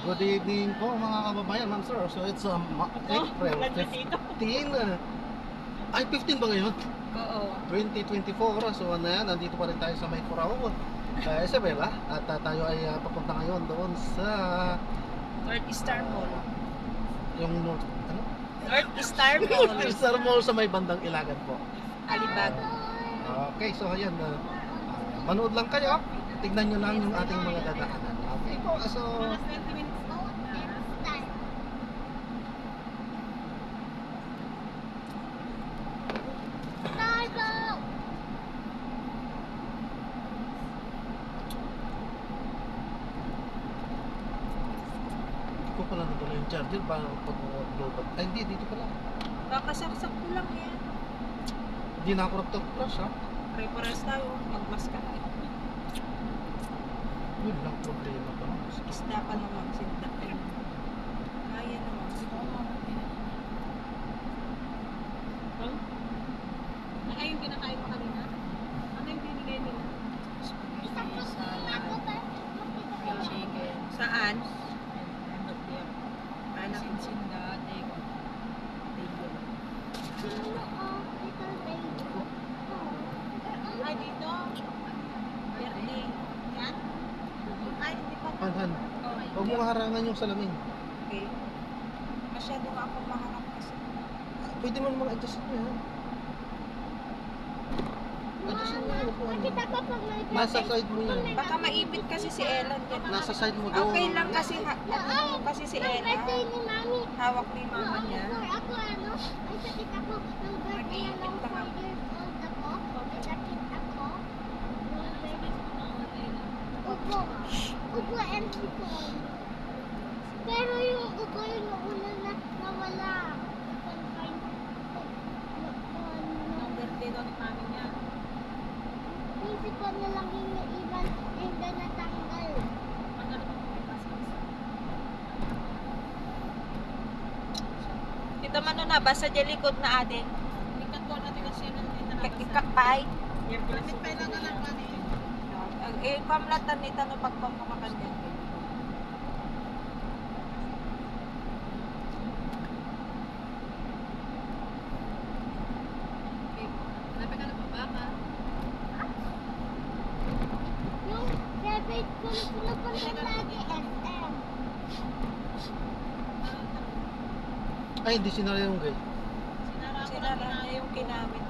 Good evening po mga kababayan, ma'am sir. So it's April 15. Ay, 15 ba ngayon? Oo. 2024. So ano yan, nandito pa rin tayo sa May Curaw, Isabela. At tayo ay papunta ngayon doon sa North Star Mall. yung North, ano? North Star Mall. North Star Mall sa may bandang Ilagan po. Alibag. Okay, so ayan, manood lang kayo. Tignan nyo lang yung ating mga dadaanan. Okay po, so ko pala nadala yung charger para pag-upload. Ay, hindi, dito pala. Kakasaksak ko lang yan. Hindi na ako nagtag-flash, ha? Pare-pares tayo. Magmas ka na. Yun lang problema pa. Isda pa naman. Sinta. Kaya naman. Ay, yung kinakain mo kanina? Ano yung binigay nila? Chicken. Saan? Anak. Ay, dito. Birthday. Yan? Ay, hindi pa. Han, huwag mo harangan yung salamin. Okay. Masyado nga akong maharap kasi. Pwede mo naman adjust mo yan. Adjust mo yan. Nakita ko pag may Nasa side mo yan. Baka maipit kasi si Ellen. Nasa side mo doon. Okay lang kasi kasi si birthday Ella. ni Mami. Hawak ni mama niya. Ako ano, ay sakit ako ng birthday nung 4 years old ako. May sakit ako. Upo. Upo and sipon. Pero yung upo yung una na nawala. Nung birthday daw ni mami niya. Yung sipon na lang yung naiwan and then natanggal. Ang galing mo may pasok. Kita man na basa dyan likod na adin. Ikat ko natin kasi yun ang tinalabas. Ikakpay. Lamit pa lang na lang kanina. Pamlatan nito no pagpamamakan niya. Hanapin ka na pa ba ka? Yung favorite ko na pinupunta lagi SM. Ay, hindi sinara yung guy. Sinara ko Sinara lang na yung kinamit.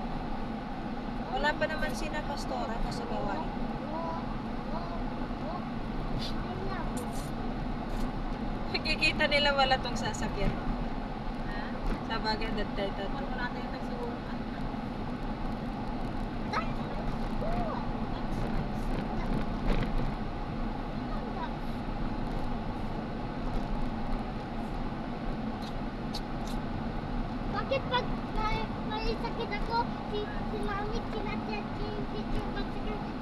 Wala pa naman sina pastora kasi gawain. Kikita nila wala tong sasakyan. Ha? Sa bagay dagdag ito. Wala tayong nagsuot. Bakit pag may sakit ako, si Mami kinachat yung picture ko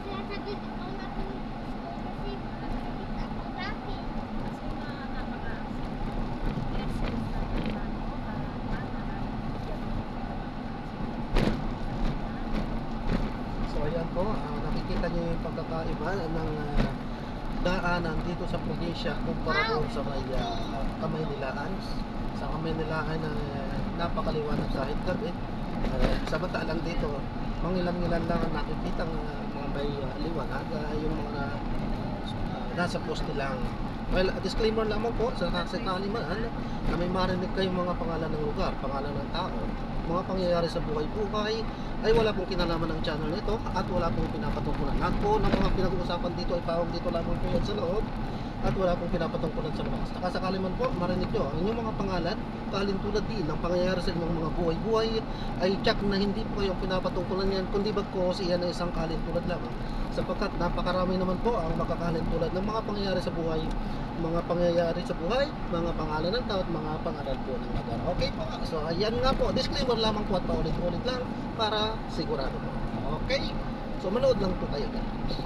sinasabi ko na po kasi sakit ako. Bakit? Kasi napaka-essence na yung ano, So ayan po, nakikita niyo yung pagkakaiba ng daanan dito sa probinsya kumpara doon sa may Kamaynilaan. Sa Kamaynilaan na napakaliwanag kahit gabi. Samantalang dito, mangilan-ngilan lang ang nakikita ng mga may liwanag, yung mga nasa poste lang. Well, disclaimer lamang po sa sakali man na may marinig kayong mga pangalan ng lugar, pangalan ng tao, mga pangyayari sa buhay-buhay ay wala pong kinalaman ng channel nito at wala pong pinapatungkulan. Lahat po ng mga pinag-uusapan dito ay pawag dito lamang po yan sa loob at wala pong pinapatungkulan sa labas. Sakasakali man po marinig nyo ang inyong mga pangalan, kalintulad din ng pangyayari sa inyong mga buhay-buhay ay check na hindi po kayong pinapatungkulan yan kundi bagkos iyan ay isang kalintulad lamang sapagkat napakarami naman po ang makakalintulad ng mga pangyayari sa buhay, mga pangyayari sa buhay, mga pangalan ng tao at mga pangalan po ng lugar. Okay po, so ayan nga po, disclaimer lamang po at paulit-ulit lang para sigurado po. Okay, so manood lang po kayo guys.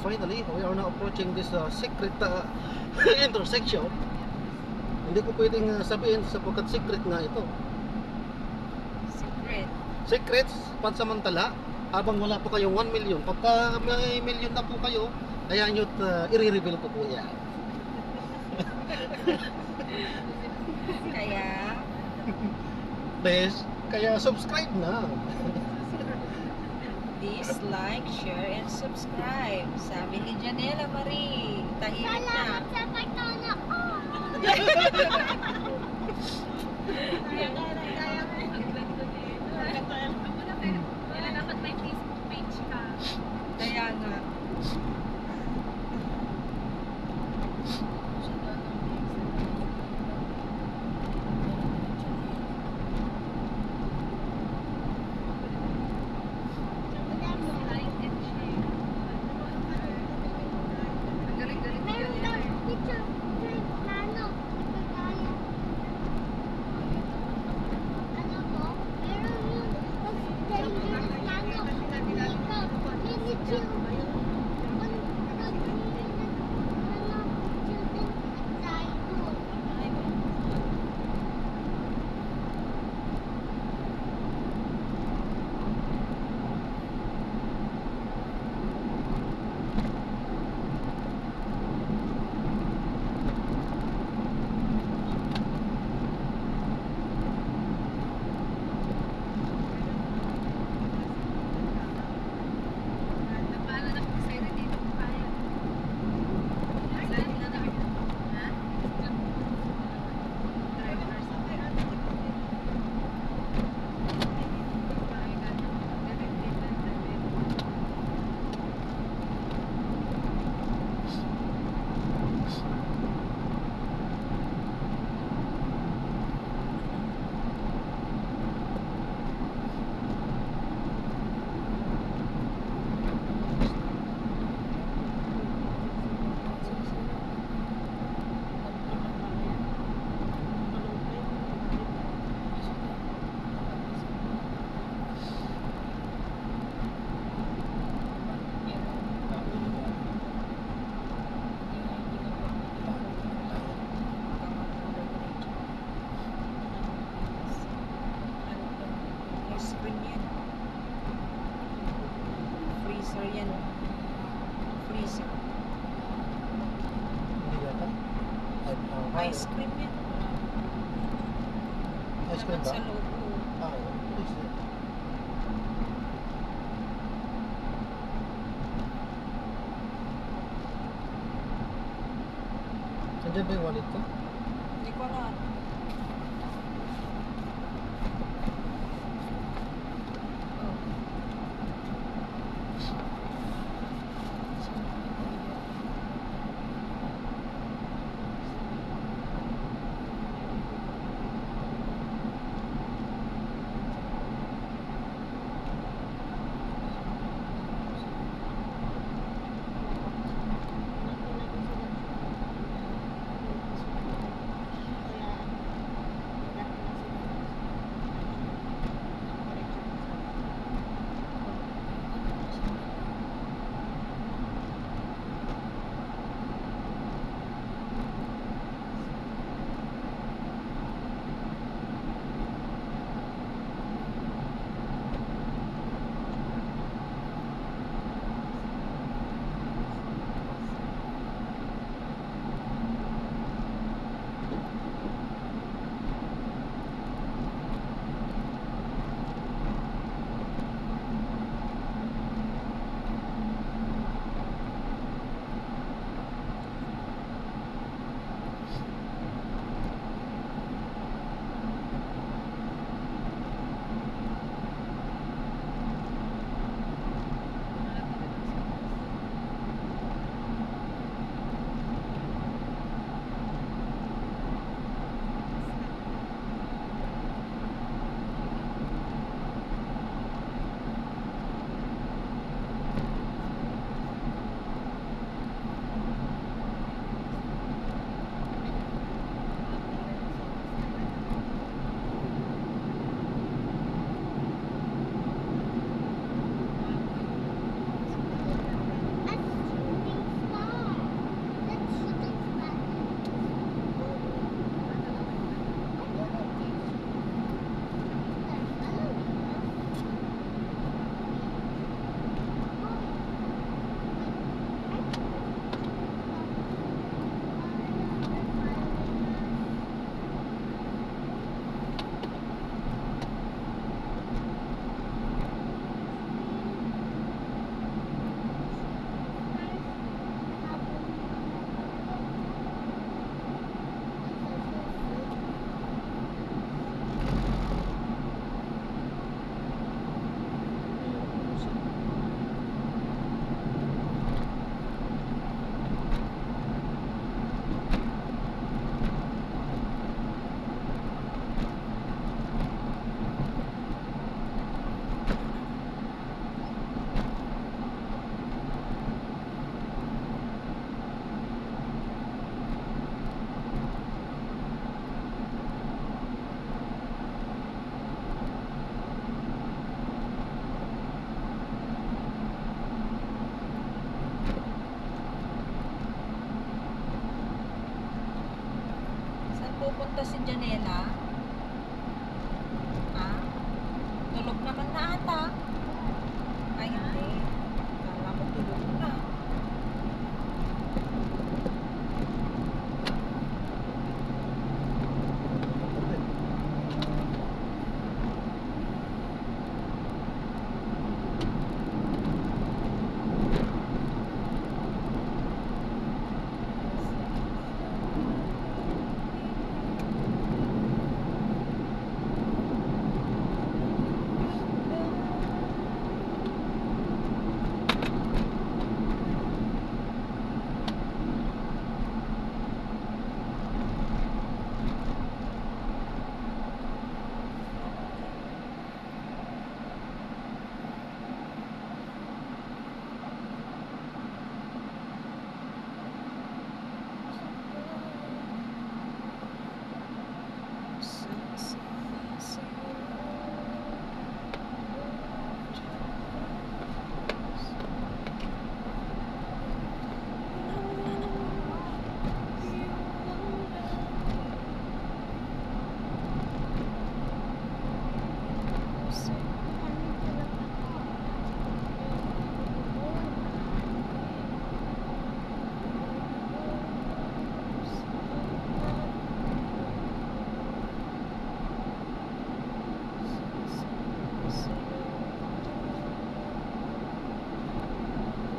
finally, we are now approaching this secret intersection. Hindi ko pwedeng sabihin sapagkat secret nga ito. Secret. Secrets, pansamantala, habang wala pa kayong 1 million. Pagka may million na po kayo, kaya nyo't i-reveal ko po yan. Kaya, Please, kaya subscribe na. please like, share, and subscribe. Sabi ni Janela Marie. Tahimik na. Salamat sa pagtulong ko. Kaya dapat may Facebook page ka. Kaya nga. Like and share. Ang galing-galing ni Meron daw Janela. picture na ano, kagaya. Ano po? Meron yung dangerous na ano, dito, miniature. Napaalan ako sa iyo dito kung kaya. Saan na namin? Ha? Driver sa Ice cream yan. Freezer yan. Freezer. Hindi yata. Ice cream yan. Ice cream Laman ba? sa loob. Oo. Please. Nandiyan ba yung wallet ko? Hindi ko alam. pupunta si Janela? Ha? Tulog naman na ata. Ay, hindi. Kala ko tulog na.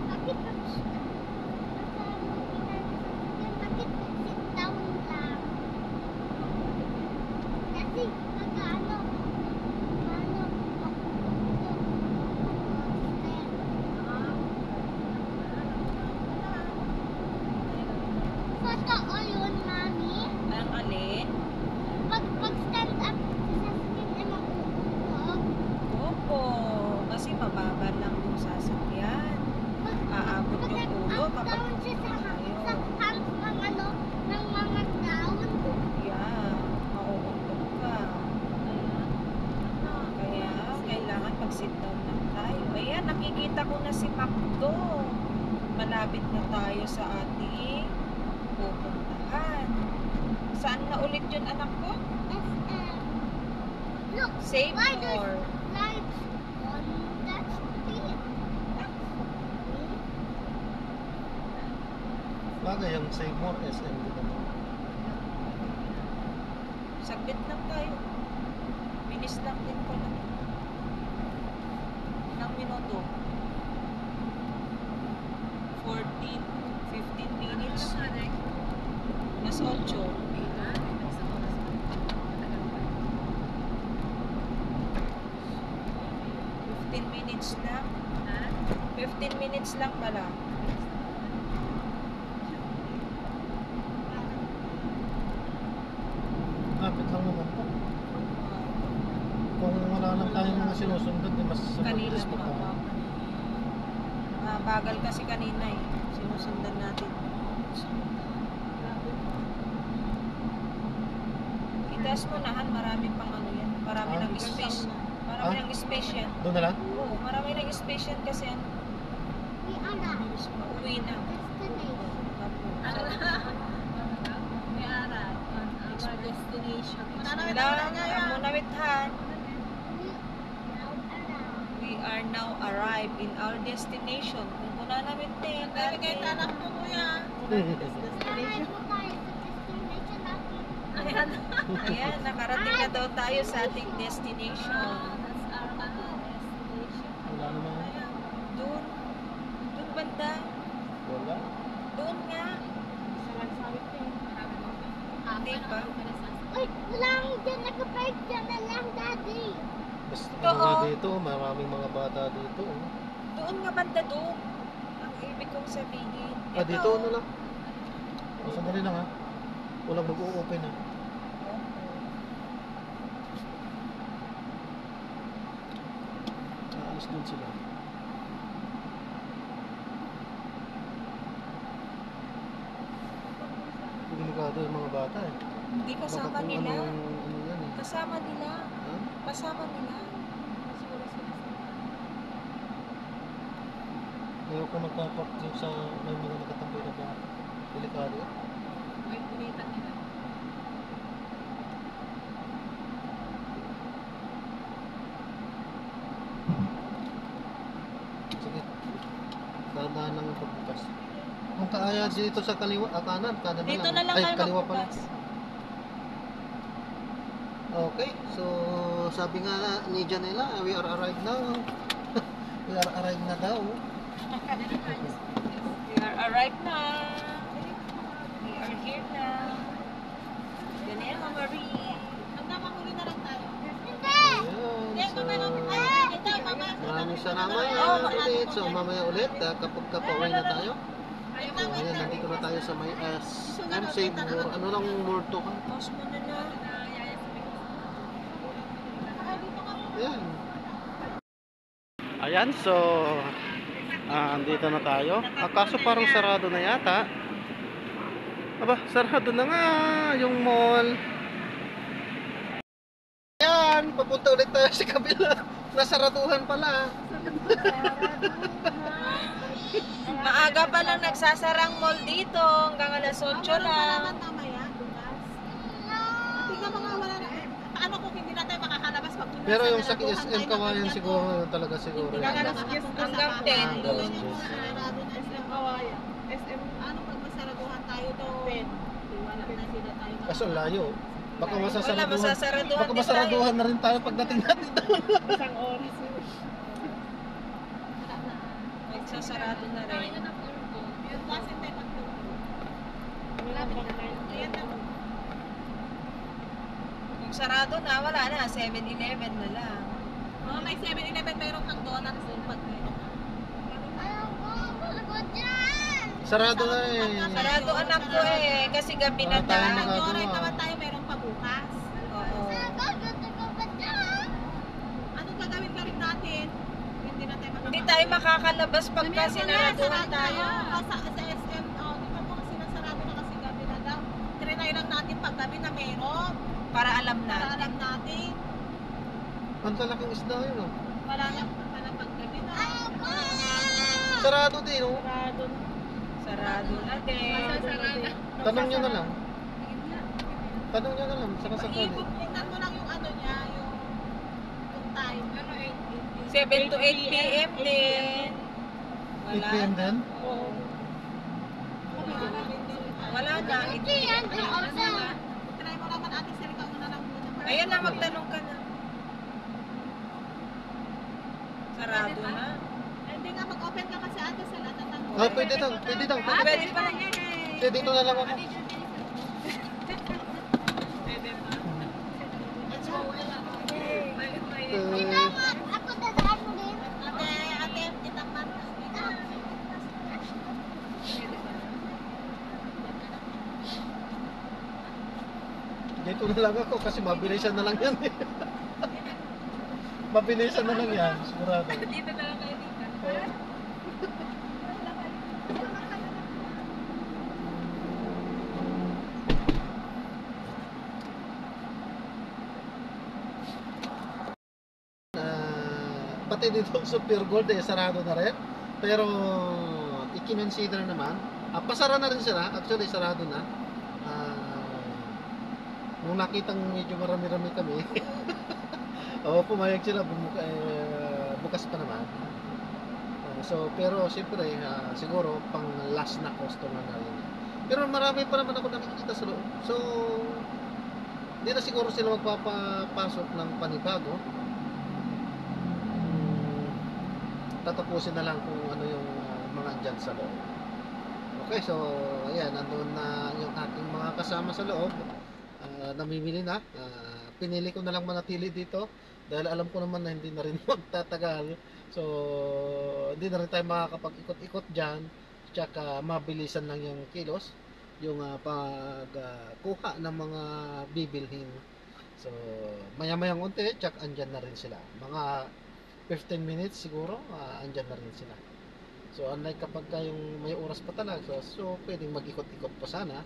Bakit bakit sit down lang? Kasi ano, photo o yun, mami? Ang alin? Pag stand up sa sasakyan ay makukulog. Opo. Kasi mababa lang yung sasakyan. Aabot yung ulo Up kapag down siya sa tayo. hands ng ano, ng mga down. Yeah, mauuntog ka. Kaya, kailangan mag-sit down lang tayo. Ayan, nakikita ko na si Macdo. Malapit na tayo sa ating pupuntahan. Saan na ulit yun, anak ko? SM. Look, Save why there's more. lights on that street? Bagay yung Save More SM dito. Saglit lang tayo. Bilis lang din pala. Ilang minuto? 14, 15 minutes. Mas 8. 15 minutes lang. 15 minutes lang pala. Lapit lang naman po. Kung wala lang tayong mga sinusunod, di mas Kanina mabilis pa pa. tayo. Bagal kasi kanina eh. Sinusundan natin. Itaas mo na, Han. Marami pang ano yan. Marami Ah? ng space. Marami Ah? ng space yan. Doon na lang? Oo, marami ng space yan kasi ano, We are not uuwi na. destination. We are on our destination. Wala, amo na with Han. We now arrive. We are now arrived in our destination. Kung kuna namin din. Nalagay tanak mo, kuya. Arrive mo tayo sa destination natin. Ayan. Ayan, nakarating na daw tayo sa ating destination. That's our destination. Wala naman. Doon. Doon banda. Wala. Doon nga. Hindi pa. Wait, wala akong dyan. Nakapark dyan na lang, Daddy. Basta Ito, nga oh. dito, maraming mga bata dito. Oh. Doon nga banda doon. Ang ibig kong sabihin. Ah, dito na lang. Oh, sandali lang ha. Walang mag-o-open ha. Aalis dun sila. Delikado yung mga bata eh. Hindi kasama Baka kung nila. ano yan eh. Kasama nila. Ha? Kasama nila. Ayaw ko magpapak dun sa may mga nakatambay na ba. Delikado. ng pagbukas. Kung kaya dito sa kaliwa, kanan Dito na lang Ay, kayo kaliwa pala. magbukas. Okay, so sabi nga ni Janela, we are arrived now. We are arrived na daw. We are arrived na. We are here na. Janela Marie. Magmamahuli na lang tayo. Ayan, so Ito, mama. maraming salamat ulit. So mamaya ulit, kapag kapauwi na tayo. So ayan, nandito na tayo sa may SM Save More. Ano lang more to ka? Pause mo na na. Ayan. Ayan, so andito na tayo. Kaso parang sarado na yata. Aba, sarado na nga yung mall. Ayan, papunta ulit tayo sa kabila. Nasaraduhan pala. Maaga pa lang nagsasarang mall dito. Hanggang alas 8 lang. Mamaya, bukas. Tingnan mo nga, wala na. Paano kung hindi na tayo makakalabas pag bukas? Pero yung sa SM Kawayan siguro, yun talaga siguro. Hindi Yun. na nakakapag Hanggang 10 doon. SM Kawayan. SM, ano pag masaraduhan tayo doon? Wala na sila tayo. Kaso layo. Baka Wala, masasaraduhan. masasaraduhan Baka din tayo. masaraduhan na rin tayo pagdating natin doon. Isang oras. Magsasarado na rin. Yung kasi tayo pagtulog. Ayan na. Kung sarado na, wala na. 7-Eleven na lang. Oh, may 7-Eleven, mayroon kang donuts doon pag mayroon ka. Sarado na eh. Sarado anak ko eh. Kasi gabi na Wala tayong tayo. magagawa. Mag-orate naman tayo, mayroon pa bukas. Oo. Anong gagawin ka rin natin? Hindi na tayo Hindi tayo makakalabas pagka sinaraduhan tayo. Sa SM, oh, di ba po kasi nasarado na kasi gabi na daw. Trinay lang natin pag gabi na mayroon. Para alam Para natin. alam natin. Ang lalaking isda yun oh. Wala na pag gabi na. Sarado din oh. Sarado na. Sarado na din. Tanong nyo na lang. Tanong nyo na lang sa kasakali. Tingnan mo lang yung ano niya, yung time. 7 to 8 p.m. din. 8 p.m. din? Oo. Wala na. Try mo naman ate Sir, ikaw na lang muna. Ayan na, magtanong ka na. Sarado na. Hindi nga, mag-open ka kasi ate Sir at tatanong. Ah, pwede daw. Pwede daw. Ah, pwede pa. Pwede dito na lang ako. Ate, kitang mantas dito. Dito na lang ako kasi mabilisan na lang yan eh. Mabilisan na lang yan. Sigurado. Dito na lang kayo dito. Pati dito sa Pure Gold eh, sarado na rin. Pero i-consider naman, pasara na rin sila. Actually, sarado na. Nung nakitang medyo marami-rami kami, pumayag sila, bukas pa naman. Pero siyempre, siguro pang last na customer na rin. Pero marami pa naman ako nakikita sa loob. So, hindi na siguro sila magpapapasok ng panibago. Tatapusin na lang kung ano yung mga andyan sa loob. Okay, so ayan, nandun na yung ating mga kasama sa loob. Namimili na. Pinili ko na lang manatili dito dahil alam ko naman na hindi na rin magtatagal. So hindi na rin tayo makakapag-ikot-ikot dyan. Tsaka mabilisan lang yung kilos, yung pagkuha ng mga bibilhin. So maya-mayang unti, tsaka andyan na rin sila. Mga 15 minutes siguro, andyan na rin sila. So unlike kapag yung may oras pa talaga, so pwedeng mag-ikot-ikot pa sana.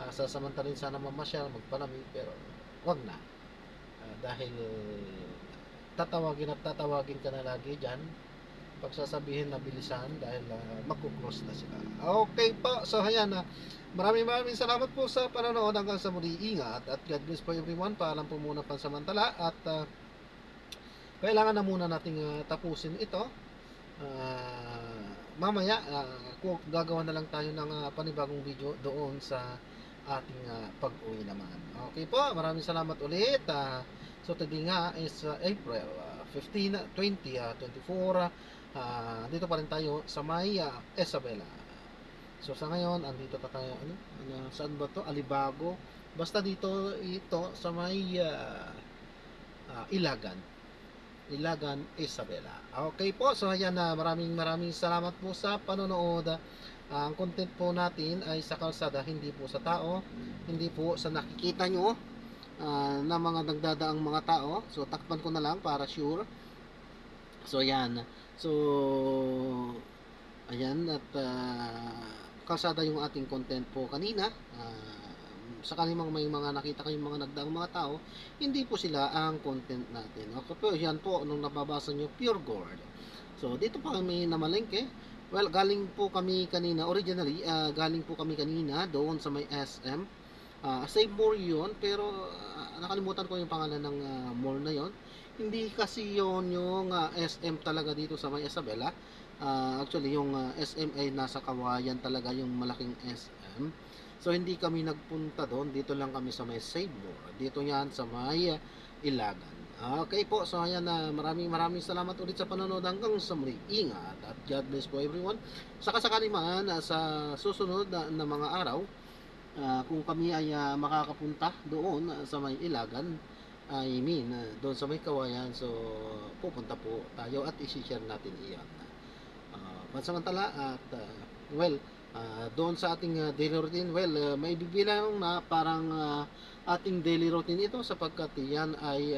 Sasamantalin sana mamasyal, magpalamig, pero wag na. Dahil tatawagin ka na lagi dyan. Pagsasabihin na bilisan dahil magkuklose na sila. Okay po, so ayan na. Maraming salamat po sa panonood hanggang sa muli. Ingat at God bless po everyone. Paalam po muna pansamantala at kailangan na muna nating tapusin ito. mamaya kung gagawa na lang tayo ng panibagong video doon sa ating pag-uwi naman. Okay po, maraming salamat ulit. So today nga is April 15, 2024. Dito pa rin tayo sa may Isabela. So sa ngayon, andito pa tayo, saan ba to? Alibago. Basta dito, ito sa may Ilagan, Isabela. Okay po, so ayan na, maraming salamat po sa panonood. Ang content po natin ay sa kalsada, hindi po sa tao, hindi po sa nakikita nyo na mga nagdadaang mga tao. So takpan ko na lang para sure. So ayan, so ayan, at kalsada yung ating content po kanina. Sakali may mga nakita kayong mga nagdaang mga tao, hindi po sila ang content natin. Okay po, yan po, nung nababasa nyo, pure gold. So, dito pa kami namalengke. Well, galing po kami kanina, originally, galing po kami kanina doon sa may SM. Same mall yun, pero nakalimutan ko yung pangalan ng mall na yon. Hindi kasi yon yung SM talaga dito sa may Isabela. Actually, yung SM ay nasa Kawayan talaga, yung malaking SM. So hindi kami nagpunta doon, dito lang kami sa may Save More. Dito yan sa may Ilagan. Okay po, so ayan na, maraming salamat ulit sa panonood hanggang sa muli. Ingat at God bless po everyone. Saka sakali man sa susunod na mga araw, kung kami ay makakapunta doon sa may Ilagan, I mean doon sa may Kawayan, so pupunta po tayo at i-share natin iyan. Pansamantala at well, doon sa ating daily routine, well, may bibilang na parang ating daily routine ito sapagkat yan ay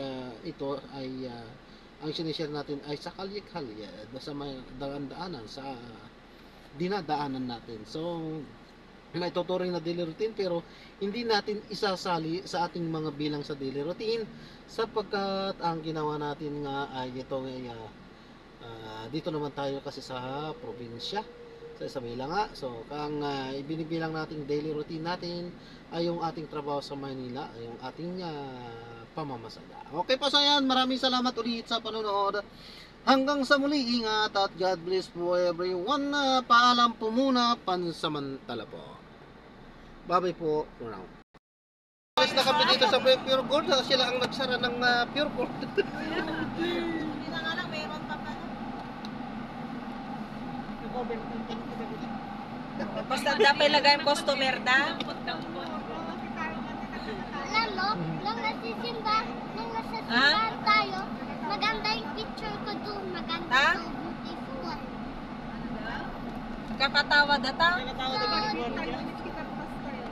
ang sinishare natin ay sa kalye-kalye, sa may daan-daanan, sa dinadaanan natin. So may tuturing na daily routine pero hindi natin isasali sa ating mga bilang sa daily routine sapagkat ang ginawa natin nga ay ito dito naman tayo kasi sa probinsya sa Isabela nga. So, kang ibinibilang nating daily routine natin ay yung ating trabaho sa Manila, ay yung ating pamamasada. Okay po, so yan, maraming salamat ulit sa panonood. Hanggang sa muli, ingat at God bless po everyone. Paalam po muna, pansamantala po. Bye-bye po for now. Alis na kami dito sa Pure Gold, sila ang nagsara ng Pure Gold. Hindi na nga lang, meron pa pala. Basta dapat ilagay ang customer da. Alam mo, nung nagsisimba tayo, maganda yung picture ko doon. Maganda Ha? so beautiful. Kakatawa data. Nakatawa na ba? 5 minutes kita pas tayo.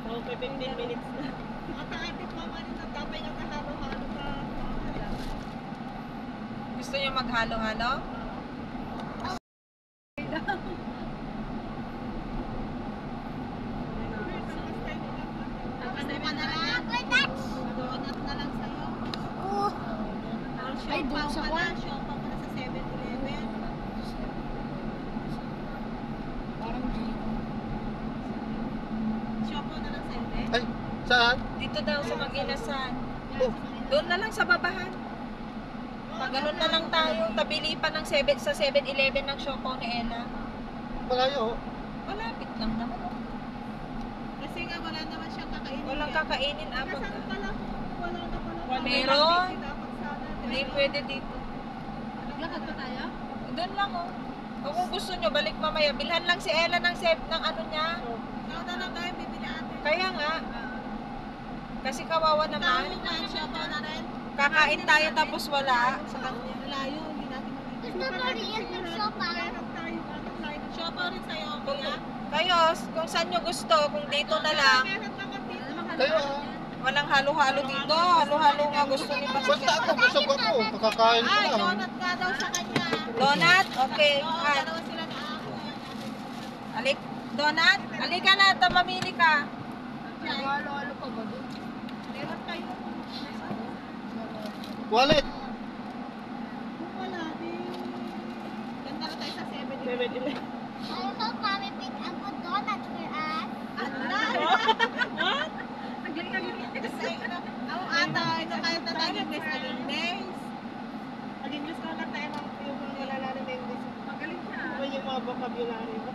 Oo, 15 minutes na. Mataatip mama rin na tapay na kahalo-halo pa. Gusto niyo maghalo-halo? Ano pa na lang? Ako'y touch! Donut na lang sa'yo. Oh, Ay, doon sa kwan. Siopaw pala sa 7-Eleven. parang Siopaw na lang sa'yo, eh? Ay, saan? Dito daw sa Mag-Inasan. Oh, Doon na lang sa babahan. Pag ganun na lang tayo, tabili pa ng sa 7-Eleven ng Siopaw ni Ella. malayo. Malapit lang naman. Oh. Kasi nga wala naman siyang kakainin. Walang kakainin abang. Kasama pala kung wala na pala. Meron. Dapat sana. Hindi pwede dito. Maglakad pa tayo? Doon lang oh. O kung gusto nyo, balik mamaya. Bilhan lang si Ella ng ng ano niya. Ikaw na lang kayo, bibili ate. Kaya nga. Kasi kawawa naman. Siopaw na rin. Kakain tayo tapos wala sa kanya. Malayo, hindi natin Gusto mo rin yung siopaw? Siopaw rin sa'yo, kuya. Kayo, kung saan nyo gusto, kung dito na lang. Meron lang ang dito. Kayo, Walang halo-halo dito. Halo-halo nga gusto ni basta Pastor. ako, busog ako. Kakakain ko Ay, lang. donut nga daw sa kanya. Donut? Okay. Oo, Han. dalawa sila na ako. Alik. Donut? Halika na, mamili ka. Halo-halo pa ba doon? Meron kayo. Wallet. Kung wala, di... Ganda na tayo sa 7-Eleven. I hope Mommy pick a good donut for us. What? Ang ata, ito kahit na tayo English, nag-English. Nag-English ko lang tayo yung wala na English. Magaling siya. Yung mga mga vocabulary mo.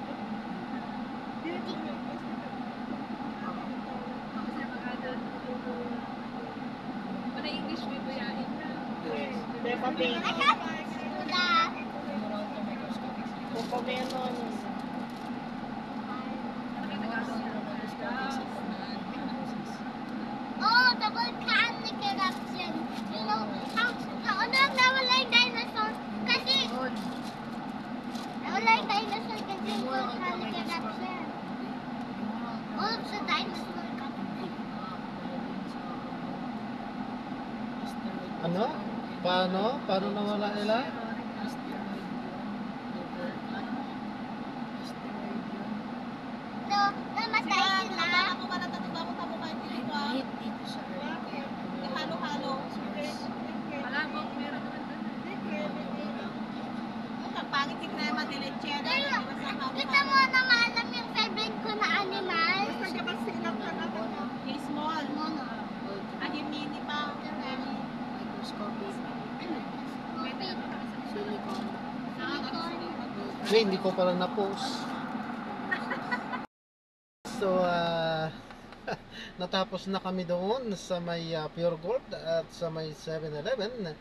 English mo ba yan? Peppa Pig. Sudah. Cocomelon. Oh, the volcanic eruption. You know, ano ang nawala yung dinosaur? Kasi, nawala yung dinosaur kasi yung volcanic eruption. All of the dinosaur got Ano? Paano? Paano nawala nila? no, namatay sila. Halo-halo. Malabog, meron naman doon. Ang pangit tignan yung madiletsyera. Pero, kita mo na maalam yung favorite ko na animal. Basta ka ba silap ka na ako? Small. Mono. Yung mini pa. Silicone. Hindi, hindi ko pala na-post. So, natapos na kami doon sa may Pure Gold at sa may 7-Eleven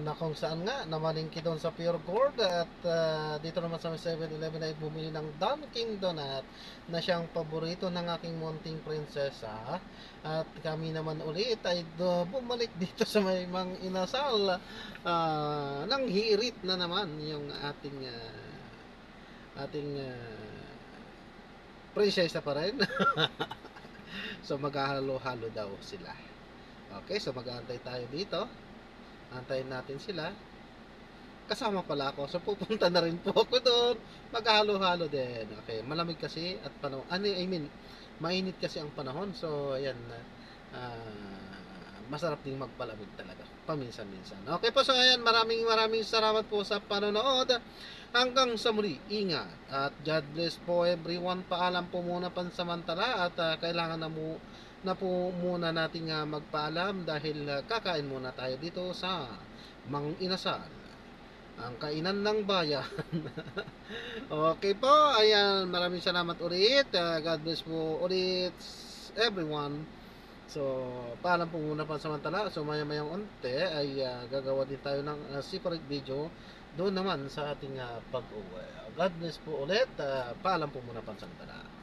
na kung saan nga namalingki doon sa Pure Gold at dito naman sa may 7-Eleven ay bumili ng Dunkin Donut na siyang paborito ng aking munting prinsesa at kami naman ulit ay bumalik dito sa may Mang Inasal nang hirit na naman yung ating prinsesa pa rin. So maghahalo-halo daw sila. Okay, so mag-aantay tayo dito. Antayin natin sila. Kasama pala ako. So pupunta na rin po ako doon. Maghahalo-halo din. Okay, malamig kasi at panahon. Mainit kasi ang panahon. So ayan, masarap ding magpalamig talaga. Paminsan-minsan. Okay po, so ayan, maraming salamat po sa panonood. Hanggang sa muli, ingat. At God bless po everyone. Paalam po muna pansamantala at kailangan na po muna natin magpaalam dahil kakain muna tayo dito sa Mang Inasal, ang kainan ng bayan. Okay po, ayan, maraming salamat ulit. God bless po ulit everyone. So, paalam po muna pansamantala. So, maya-mayang unti ay gagawa din tayo ng separate video doon naman sa ating pag-uwi. God bless po ulit. Paalam po muna pansamantala.